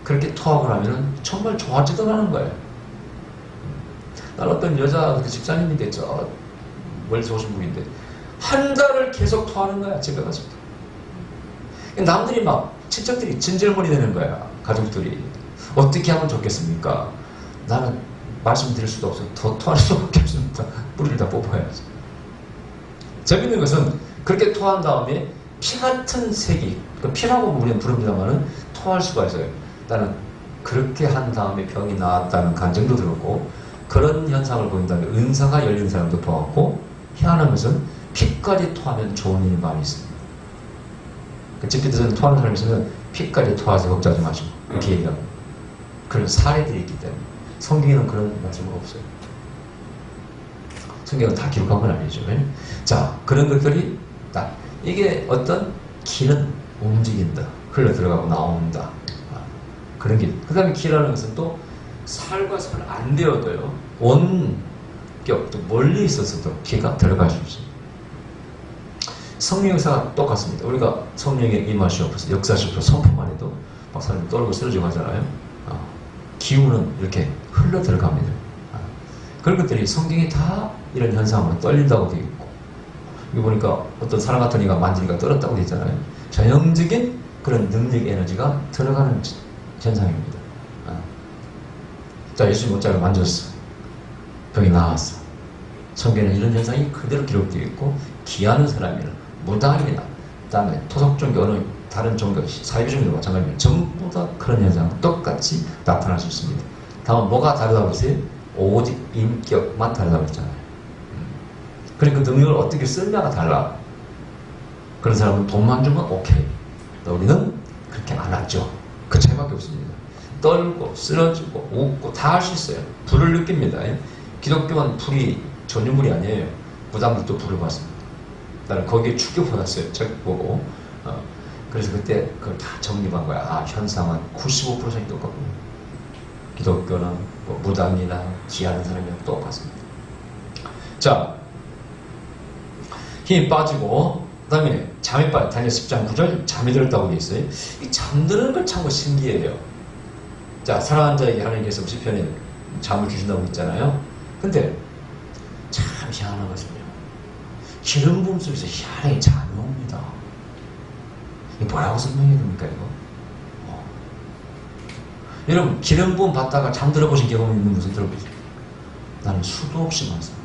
그렇게 토하고 나면은 정말 좋아지더라는 거예요. 난 어떤 여자 그 집사님인데 저 멀리서 오신 분인데 한 달을 계속 토하는 거야. 집에 가서. 남들이 막 친척들이 진절머리 되는 거야. 가족들이. 어떻게 하면 좋겠습니까? 나는 말씀드릴 수도 없어요. 더 토할 수밖에 없습니다. 뿌리를 다 뽑아야지. 재밌는 것은 그렇게 토한 다음에 피 같은 색이, 피라고 우리는 부릅니다만은 토할 수가 있어요. 나는 그렇게 한 다음에 병이 나았다는 간증도 들었고, 그런 현상을 보인다면 은사가 열린 사람도 보았고, 희한한 것은 피까지 토하면 좋은 일이 많이 있습니다. 집기도서는 토하는 사람이 있으면 피까지 토하세요. 걱정하지 마시고. 이렇게 얘기하고. 그런 사례들이 있기 때문에. 성경에는 그런 말씀은 없어요. 성경은 다 기록한 건 아니죠. 자, 그런 것들이 딱 이게 어떤 기는 움직인다, 흘러 들어가고 나온다, 그런 길. 그 다음에 기라는 것은 또 살과 살 안 되어도요, 원격 또 멀리 있어서도 기가 들어갈 수 있습니다. 성령 역사가 똑같습니다. 우리가 성령의 임하시옵소서, 역사시옵소서 선포만 해도 막 사람이 떨고 쓰러지고 하잖아요. 기운은 이렇게 흘러 들어갑니다. 그런 것들이 성경이 다 이런 현상으로 떨린다고 되어 있고, 여기 보니까 어떤 사람 같은 이가 만지니까 떨었다고 되어 있잖아요. 전형적인 그런 능력 에너지가 들어가는 현상입니다. 자, 예수님 옷자를 만졌어. 병이 나았어. 성경에는 이런 현상이 그대로 기록되어 있고, 기하는 사람이나 무당이나 그 다음에 토속 종교 어느 다른 종교, 사이비 종교도 마찬가지입니다. 전부 다 그런 현상은 똑같이 나타날 수 있습니다. 다만 뭐가 다르다고 했어요? 오직 인격만 다르다고 했잖아요. 그러니까 그 능력을 어떻게 쓰냐가 달라. 그런 사람은 돈만 주면 오케이. 우리는 그렇게 안 하죠. 그 차이밖에 없습니다. 떨고 쓰러지고 웃고 다 할 수 있어요. 불을 느낍니다. 기독교는 불이 전유물이 아니에요. 무당들도 불을 받습니다. 나는 거기에 충격받았어요. 책 보고. 그래서 그때 그걸 다 정립한 거야. 아, 현상은 95%이 똑같군요. 기독교는 뭐 무당이나 기하는 사람이랑 똑같습니다. 자, 힘이 빠지고, 그 다음에 잠이 빠져. 다니엘 10장 9절 잠이 들었다고 되어 있어요. 이 잠드는 걸 참 신기해요. 자, 사랑하는 자에게 하나님께서 시편에 잠을 주신다고 했잖아요. 근데 참 희한한 것은요, 기름 부음 속에서 희한하게 잠이 옵니다. 이게 뭐라고 설명해야 됩니까, 이거? 여러분, 기름 부음 받다가 잠들어 보신 경험이 있는 분들 들어보세요. 나는 수도 없이 많습니다.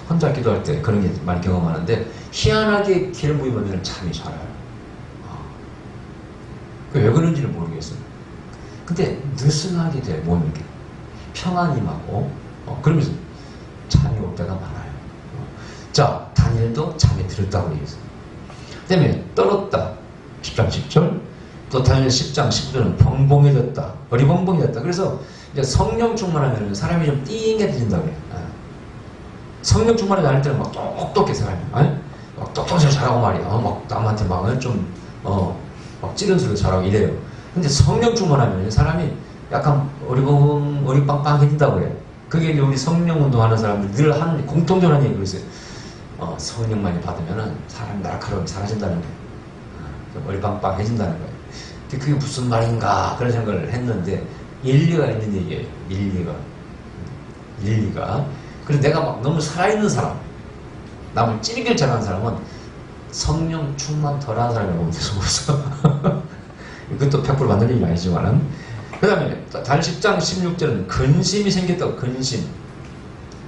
혼자 기도할 때 그런 게 많이 경험하는데, 희한하게 기름 부음이 오면 잠이 잘 와요. 왜 그런지는 모르겠어요. 근데 느슨하게 돼, 몸이 이렇게. 평안이 임하고, 그러면서 잠이 올 때가 많아요. 자, 다니엘도 잠에 들었다고 얘기했어요. 그 다음에 떨었다. 10장 10절. 또 다니엘 10장 19절은 벙벙해졌다. 어리벙벙해졌다. 그래서 이제 성령 충만하면 사람이 좀 띵해진다고 그래요. 성령 충만하지 않을 때는 막 똑똑해, 사람이. 막 똑똑하게 잘하고 말이야. 막 남한테 막 좀, 막 찌른 소리 잘하고 이래요. 근데 성령 충만하면 사람이 약간 어리빵빵해진다고 그래요. 그게 우리 성령 운동하는 사람들 늘 하는 공통적인 얘기가 있어요. 성령 많이 받으면은 사람이 날카로움 사라진다는 거예요. 어리빵빵해진다는 거예요. 근데 그게 무슨 말인가 그런 생각을 했는데 일리가 있는 얘기예요. 일리가. 그래서 내가 막 너무 살아있는 사람, 남을 찌르길 잘하는 사람은 성령 충만 덜한 사람이라고 보면 돼서 이것도 100% 맞는 얘기는 아니지만은. 그 다음에 다니엘 10장 16절은 근심이 생겼다고. 근심.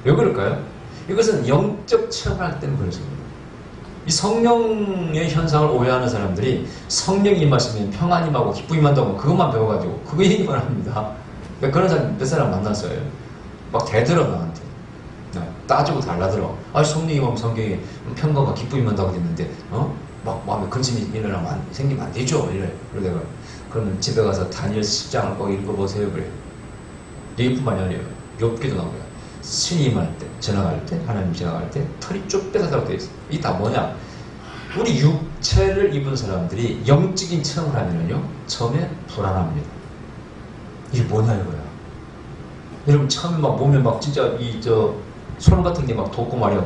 왜 그럴까요? 이것은 영적 체험을 할 때는 그렇습니다. 이 성령의 현상을 오해하는 사람들이 성령이 임하시면 평안이 임하고 기쁨이 임한다고 그것만 배워가지고 그거 얘기만 합니다. 그런 사람 몇 사람 만났어요. 막 대들어 나한테. 따지고 달라들어. 성령이 임하면 성경에 평강과 기쁨이 임한다고 했는데 막 마음에 근심이 생기면 안 되죠. 이래. 그래서 내가 그러면 집에 가서 다니엘 10장을 꼭 읽어보세요. 그래. 여기뿐만이 아니에요. 욥기도 나오고요. 신이 임할 때, 지나갈 때, 하나님 지나갈 때 털이 쭉 뺏어가고 되어 있어요. 이게 다 뭐냐? 우리 육체를 입은 사람들이 영적인 체험을 하면요, 처음에 불안합니다. 이게 뭐냐 이거야. 여러분 처음에 막 몸에 막 진짜 손 같은 게 막 돋고 말이야.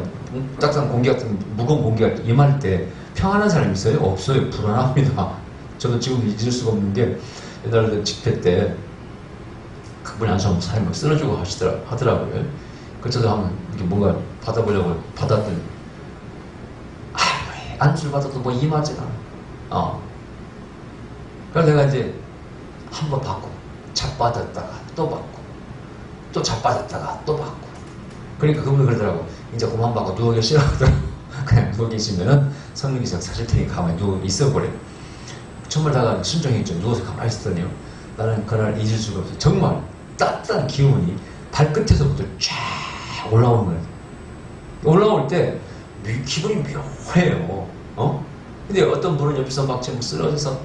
딱딱한 공기 같은 무거운 공기가 임할 때 평안한 사람이 있어요? 없어요. 불안합니다. 저도 지금 잊을 수가 없는 게 옛날에 집회 때 그분이 앉아서 사람이 막 쓰러지고 하더라고요. 그래서 저도 한번 이렇게 뭔가 받아보려고 받았더니 안수를 받아도 뭐 임하지가 않아. 그래서 내가 이제 한 번 받고 잡받았다가 또 받고 또 잡받았다가 또 받고. 그러니까 그분이 그러더라고. 이제 그만 받고 누워 계시라고 하더라고. 그냥 누워 계시면은 성령께서 사실 테니 가만히 누워 있어버려. 정말 다가 순종했죠. 누워서 가만히 있었더니요. 나는 그날 잊을 수가 없어요. 정말 따뜻한 기운이 발끝에서부터 쫙 올라오는 거예요. 올라올 때 기분이 묘해요. 근데 어떤 분은 옆에서 막 지금 쓰러져서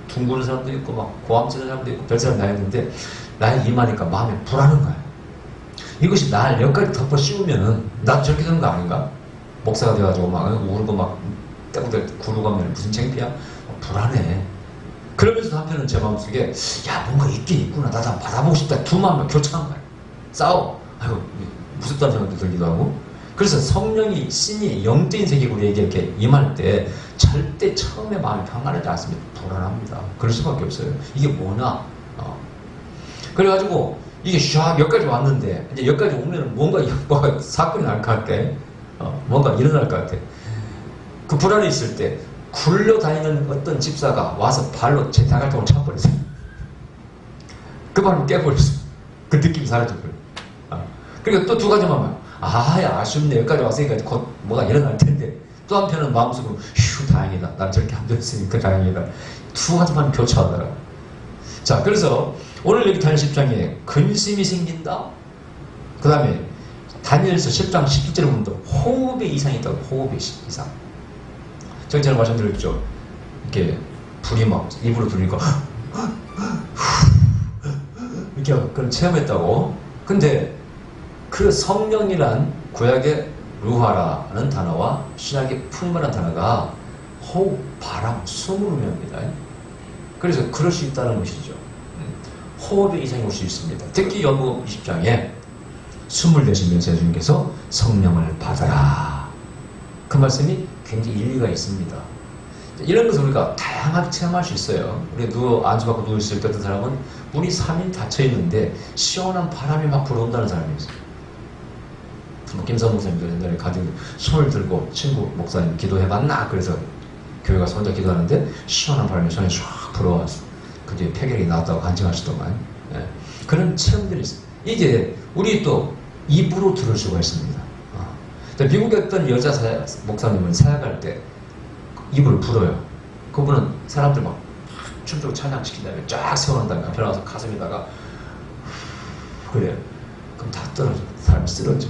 둥그는 사람도 있고 막 고함 치는 사람도 있고 별 사람 다 있는데 나의 임하니까 마음이 불안한 거야. 이것이 날 여기까지 덮어 씌우면은 나도 저렇게 되는 거 아닌가? 목사가 돼가지고 막 울고 막 떼고떼고 구르고 하면 무슨 창피야? 불안해. 그러면서 한편은 제 마음속에 야 뭔가 있긴 있구나. 나도 한번 받아보고 싶다. 두 마음을 교차한 거야. 싸워. 아이고 무섭다는 생각도 들기도 하고. 그래서 성령이 신이 영적인 세계가 우리에게 이렇게 임할 때 절대 처음에 마음이 평안하지 않습니다. 불안합니다. 그럴 수밖에 없어요. 이게 뭐냐? 그래가지고 이게 샥 여기까지 왔는데 이제 여기까지 오면 뭔가 사건이 날 것 같아. 뭔가 일어날 것 같아. 그 불안에 있을 때 굴러다니는 어떤 집사가 와서 발로 제 다갈통을 차버렸어요. 그 발로 깨버렸어. 그 느낌이 사라져버려. 그러니까 또 두 가지만 봐요. 야, 아쉽네. 여기까지 왔으니까 곧 뭐가 일어날 텐데. 또 한편은 마음속으로 휴, 다행이다. 난 저렇게 안 됐으니까 다행이다. 두 가지만 교차하더라. 자, 그래서 오늘 여기 다니엘 10장에 근심이 생긴다. 그 다음에 다니엘서 10장 17절에 보면 또 호흡의 이상이 있다고. 호흡의 이상. 제가 말씀드렸죠. 이렇게 불이 막 입으로 들리니까 이렇게 그걸 체험했다고. 근데 그 성령이란 구약의 루하라는 단어와 신약의 풍마라는 단어가 호흡, 바람, 숨을 의미합니다. 그래서 그럴 수 있다는 것이죠. 호흡의 이상이 올 수 있습니다. 특히 요한복음 20장에 숨을 내쉬면서 예수님께서 성령을 받아라. 그 말씀이 굉장히 일리가 있습니다. 이런 것을 우리가 다양하게 체험할 수 있어요. 우리 안수받고 누워있을 때 어떤 사람은 문이 3일 닫혀있는데 시원한 바람이 막 불어온다는 사람이 있어요. 김성호 목사님도 옛날에 가지고 손을 들고 친구 목사님 기도해봤나? 그래서 교회 가서 혼자 기도하는데 시원한 바람이 손에 쫙 불어와서 그 뒤에 폐결이 나왔다고 간증하시더만. 그런 체험들이 있어요. 이게 우리 또 입으로 들을 수가 있습니다. 미국에 어떤 여자 목사님은 사역할 때 입을 불어요. 그분은 사람들 막 춤추고 찬양시킨 다음에 쫙 세워놓은 다음에 앞에 나와서 가슴에다가 그래요. 그럼 다 떨어져. 사람이 쓰러져.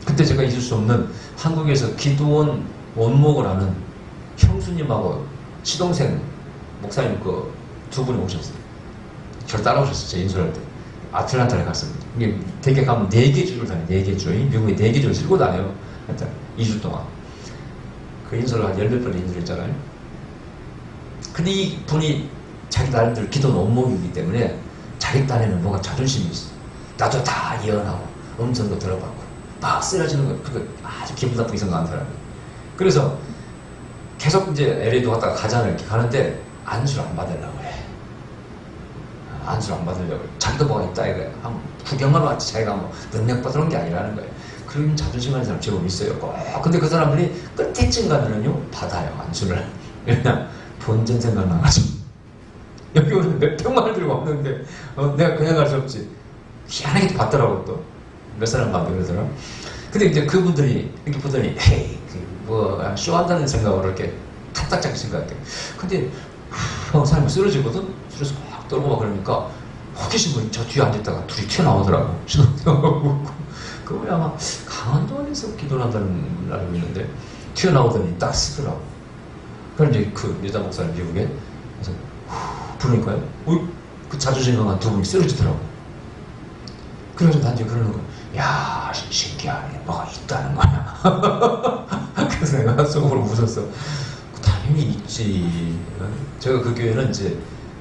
그때 제가 잊을 수 없는 한국에서 기도원 원목을 하는 형수님하고 시동생 목사님 그 두 분이 오셨어요. 저를 따라오셨어요. 제 인솔할 때. 아틀란타에 갔습니다. 이게 대개 가면 4개 주를 다녀요. 4개 주. 미국에 4개 주를 쓸고 다녀요. 하여튼 2주 동안. 그 인솔을 한 10몇 번 인솔했잖아요. 근데 이 분이 자기 나름대로 기도 원목이기 때문에 자기 딴에는 뭔가 자존심이 있어. 나도 다 예언하고 음성도 들어봤고 막 쓰러지는 거. 그거 아주 기분 나쁘게 생각하는 사람이. 그래서 계속 이제 LA도 갔다가 가잖아요. 이렇게 가는데 안수를 안 받으려고 해. 안수를 안 받으려고 해. 자기도 뭐가 있다 이거야. 한번 구경하러 왔지. 자기가 뭐 능력 받으는 게 아니라는 거예요. 그런 자존심 가진 사람 제법 있어요. 근데 그 사람들이 끝에쯤 가면은요 받아요. 안수를. 왜냐 본전 생각나가지고 여기 오늘 몇 백만을 들고 왔는데 내가 그냥 갈 수 없지. 희한하게 받더라고 또. 몇 사람 받아 그러더라. 근데 이제 그분들이 이렇게 보더니 헤이 뭐 쇼한다는 생각으로 이렇게 탁탁 생각 같아. 근데 사람이 쓰러지거든. 쓰러져 막 떨고 막 그러니까 호기심 분이 저 뒤에 앉았다가 둘이 튀어나오더라고. 그분이 아마 강원도에서 기도를 한다는 걸 알고 있는데 튀어나오더니 딱 쓰더라고. 그럼 이제 그 여자 목사님 미국에 그래서 부르니까요. 그 자존심 강한 두 분이 쓰러지더라고. 그래서 단지 그러는 거야. 야, 신기하네. 뭐가 있다는 거야. 그래서 내가 속으로 웃었어. 당연히 있지. 제가 그 교회는 이제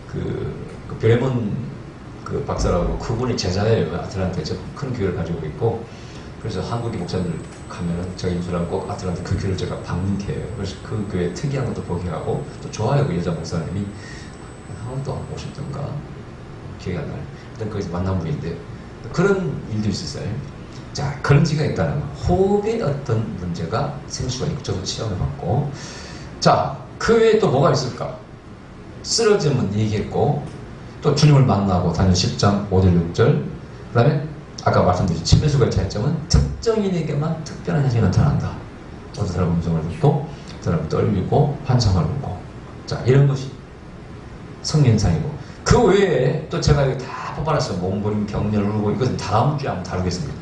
그 베레몬 그 박사라고 그분이 제자예요. 아틀란타에 큰 교회를 가지고 있고. 그래서 한국의 목사님들 가면은 제가 인수하고 꼭 아틀란타 그 교회를 제가 방문해요. 그래서 그 교회 특이한 것도 보게 하고 또 좋아요. 그 여자 목사님이 한 번도 안 오셨던가 기억이 안 나요. 일단 거기서 만난 분인데 그런 일도 있었어요. 자, 그런 지가 있다는 거. 호흡의 어떤 문제가 생길 수가 있고 저도 체험해봤고. 자, 그 외에 또 뭐가 있을까? 쓰러짐은 얘기했고 또 주님을 만나고 다니엘 10장 5절 6절 그 다음에 아까 말씀드린 침례수가의 차이점은 특정인에게만 특별한 현상이 나타난다. 어떤 사람은 음성을 듣고 어떤 사람은 떨리고 환상을 보고 자 이런 것이 성인상이고 그 외에 또 제가 여기 다 뽑아놨어요. 몸부림, 격렬, 울고 이것은 다음 주에 한번 다루겠습니다.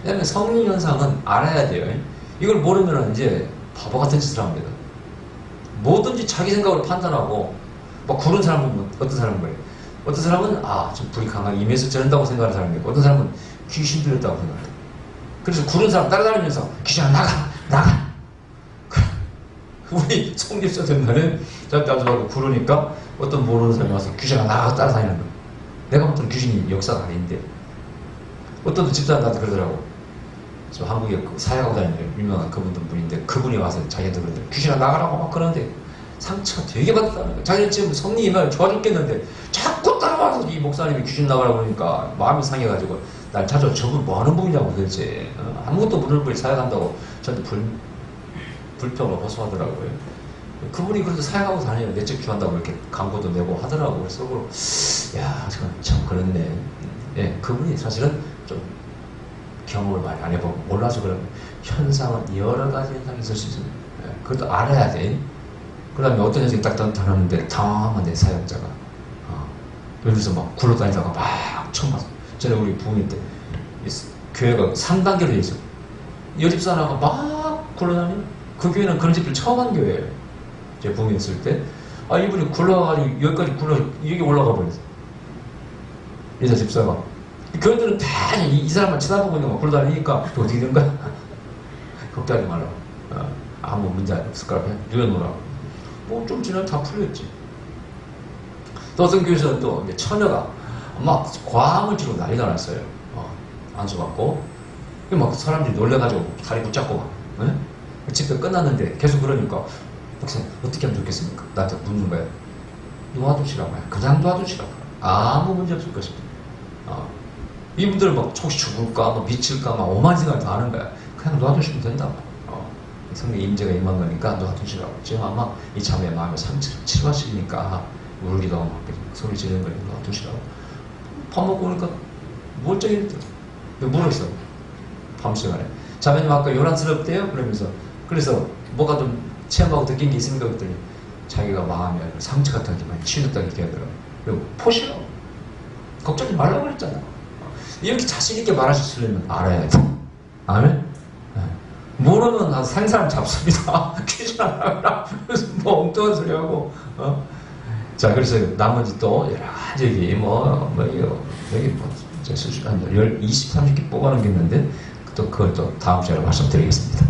왜냐하면 성령 현상은 알아야 돼요. 이걸 모르면 이제 바보 같은 짓을 합니다. 뭐든지 자기 생각으로 판단하고 막 구른 사람은 어떤 사람은 그래요. 어떤 사람은 좀 불이 강하게 임해서 저런다고 생각하는 사람이 있고 어떤 사람은 귀신 들렸다고 생각해요. 그래서 구른 사람 따라다니면서 귀신아 나가. 우리 성립자들만은 저한테 아주 구르니까 어떤 모르는 사람이 와서 귀신아 나가 따라다니는 거예요. 내가 봤던 귀신이 역사가 아닌데 어떤 집사람한테 그러더라고. 저 한국에 사역하고 다니는 유명한 분인데 그분이 와서 자기한테 그러더라고. 귀신아 나가라고 막 그러는데 상처가 되게 받았다는 거야. 자기는 지금 성리이면 좋아 죽겠는데 자꾸 따라와서 이 목사님이 귀신 나가라고 그러니까 마음이 상해가지고 날 찾아와. 저분 뭐 하는 분이냐고 도대체. 아무것도 모르는 분이 사역한다고 저한테 불평을 호소하더라고요. 그분이 그래도 사역하고 다니면 내적 기한다고 이렇게 광고도 내고 하더라고요. 그래서 야, 참 그렇네. 예, 그분이 사실은 좀 경험을 많이 안 해보고 몰라서 그런 현상은 여러 가지 현상이 있을 수 있습니다. 예, 그것도 알아야 돼. 그 다음에 어떤 현상이 딱 나타나는데 당황한 내 사역자가 예를 들어서 막 굴러다니다가 막 처음 봤어. 전에 우리 부흥회 때 교회가 3단계로 돼 있어. 여집사나가 막 굴러다니는 그 교회는 그런 집들 처음 한 교회예요. 제 부흥회 했을 때 이분이 굴러가가지고 여기까지 여기 올라가 버렸어. 여자 집사가. 교회들은 다 이 사람만 쳐다보고 있는 거 굴러다니니까 어떻게 된 거야? 걱정하지 말라고. 아무 문제 없을 거라고 해. 누워놓으라고. 뭐 좀 지나면 다 풀렸지. 또 어떤 교회에서는 또 이제 처녀가 막 과음을 치고 난리가 났어요. 안수받고. 막 사람들이 놀래가지고 다리 붙잡고 막. 집회 끝났는데 계속 그러니까 목사님 어떻게 하면 좋겠습니까? 나한테 묻는 거예요. 놓아두시라고 해요. 그냥 놓아두시라고 해요. 아무 문제 없을 것입니다. 이분들은 막 혹시 죽을까, 뭐 미칠까, 막 오만 생각이 다 하는 거야. 그냥 놓아두시면 된다고. 성령 임재가 임한 거니까 놓아두시라고. 지금 아마 이 자매의 마음에 상처를 치료하시니까 울기도 하고 소리 지르는 거니까 놓아두시라고. 밥 먹고 오니까 멀쩡했대. 물었어. 밤 시간에. 자매님 아까 요란스럽대요? 그러면서. 그래서 뭐가 좀 체험하고 느낀 게 있습니까? 그랬더니 자기가 마음에 상처 같은 게 많이 치유됐다고 얘기하더라고. 그리고 포시라고. 걱정하지 말라고 그랬잖아. 이렇게 자신있게 말하셨으려면 알아야 돼. 아멘? 모르면 산 사람 잡습니다. 귀신 안 나가라. 그래서 뭐 엉뚱한 소리 하고. 자, 그래서 나머지 또 여러 가지 여기 여기 뭐, 한 20, 30개 뽑아놓은 게 있는데 또 그걸 또 다음 시간에 말씀드리겠습니다.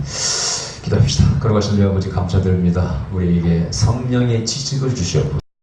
기도합시다. 걸어가신 우리 아버지 감사드립니다. 우리에게 성령의 지식을 주시옵소서.